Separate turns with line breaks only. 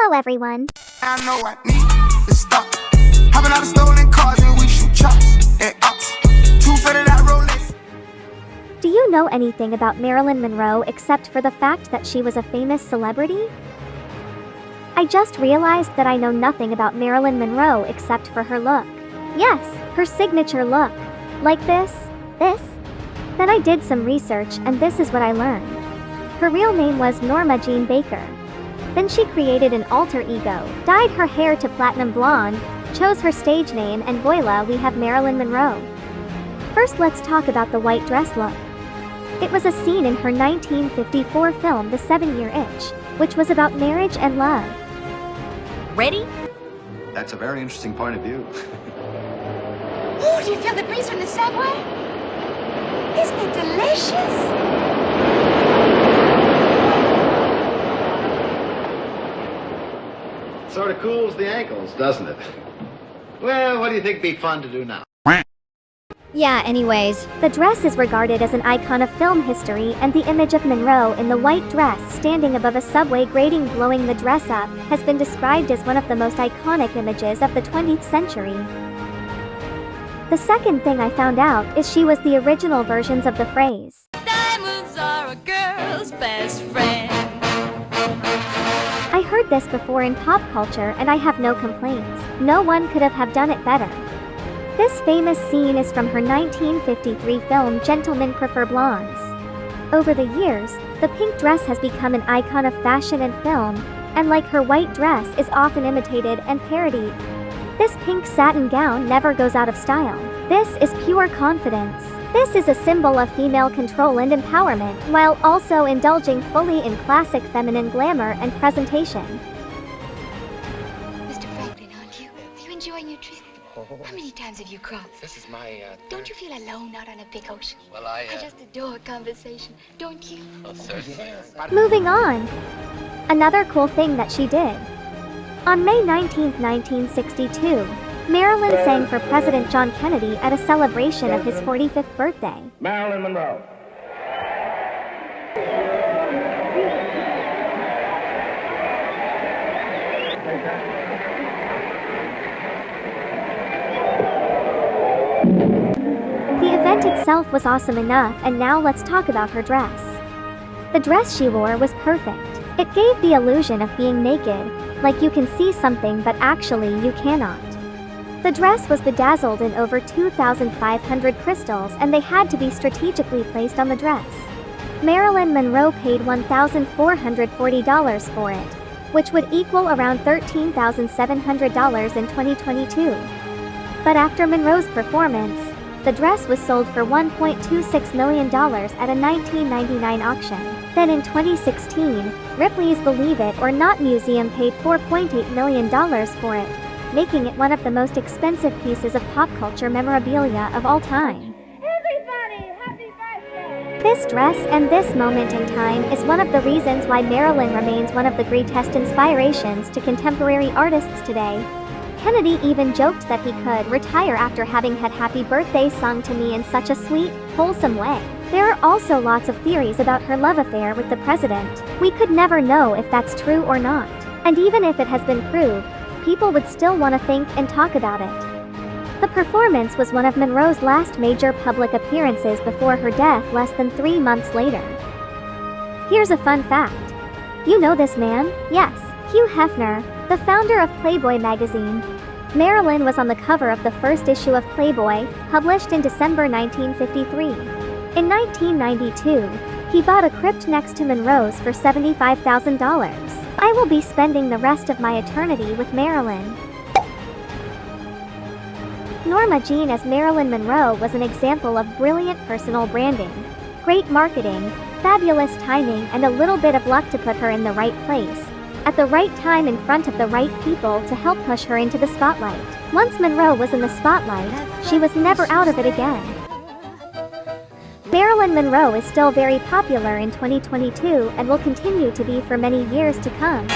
Hello everyone.
I know I need to stop. Hopping out of stolen cars and we shoot chops and ops. Two for that Rolex.
Do you know anything about Marilyn Monroe except for the fact that she was a famous celebrity? I just realized that I know nothing about Marilyn Monroe except for her look. Yes, her signature look. Like this. Then I did some research and this is what I learned. Her real name was Norma Jean Baker. Then she created an alter ego, dyed her hair to platinum blonde, chose her stage name, and voila, we have Marilyn Monroe. First, let's talk about the white dress look. It was a scene in her 1954 film The 7-Year Itch, which was about marriage and love.
Ready?
That's a very interesting point of view.
Oh, do you feel the breeze from the subway? Isn't it delicious?
Sort of cools the ankles, doesn't it? Well, what do you think would be fun to do now?
Yeah, anyways.
The dress is regarded as an icon of film history, and the image of Monroe in the white dress standing above a subway grating blowing the dress up has been described as one of the most iconic images of the 20th century. The second thing I found out is she was the original versions of the phrase.
Diamonds are a girl's best friend.
I heard this before in pop culture and I have no complaints. No one could have done it better. This famous scene is from her 1953 film Gentlemen Prefer Blondes. Over the years, the pink dress has become an icon of fashion and film, and like her white dress is often imitated and parodied. This pink satin gown never goes out of style. This is pure confidence. This is a symbol of female control and empowerment, while also indulging fully in classic feminine glamour and presentation.
Mr. Franklin, aren't you? Are you enjoying your trip? How many times have you crossed?
This is my,
Don't you feel alone out on a big ocean?
Well,
I just adore conversation, don't you?
Oh, certainly.
Moving on. Another cool thing that she did. On May 19, 1962, Marilyn sang for President John Kennedy at a celebration of his 45th birthday.
Marilyn Monroe.
The event itself was awesome enough, and now let's talk about her dress. The dress she wore was perfect. It gave the illusion of being naked, like you can see something but actually you cannot. The dress was bedazzled in over 2,500 crystals and they had to be strategically placed on the dress. Marilyn Monroe paid $1,440 for it, which would equal around $13,700 in 2022. But after Monroe's performance, the dress was sold for $1.26 million at a 1999 auction. Then in 2016, Ripley's Believe It or Not Museum paid $4.8 million for it, making it one of the most expensive pieces of pop culture memorabilia of all time.
Everybody, happy birthday!
This dress and this moment in time is one of the reasons why Marilyn remains one of the greatest inspirations to contemporary artists today. Kennedy even joked that he could retire after having had Happy Birthday sung to me in such a sweet, wholesome way. There are also lots of theories about her love affair with the president. We could never know if that's true or not. And even if it has been proved, people would still want to think and talk about it. The performance was one of Monroe's last major public appearances before her death less than 3 months later. Here's a fun fact. You know this man? Yes, Hugh Hefner, the founder of Playboy magazine. Marilyn was on the cover of the first issue of Playboy, published in December 1953. In 1992, he bought a crypt next to Monroe's for $75,000. I will be spending the rest of my eternity with Marilyn. Norma Jean as Marilyn Monroe was an example of brilliant personal branding, great marketing, fabulous timing, and a little bit of luck to put her in the right place, at the right time in front of the right people to help push her into the spotlight. Once Monroe was in the spotlight, she was never out of it again. Marilyn Monroe is still very popular in 2022 and will continue to be for many years to come.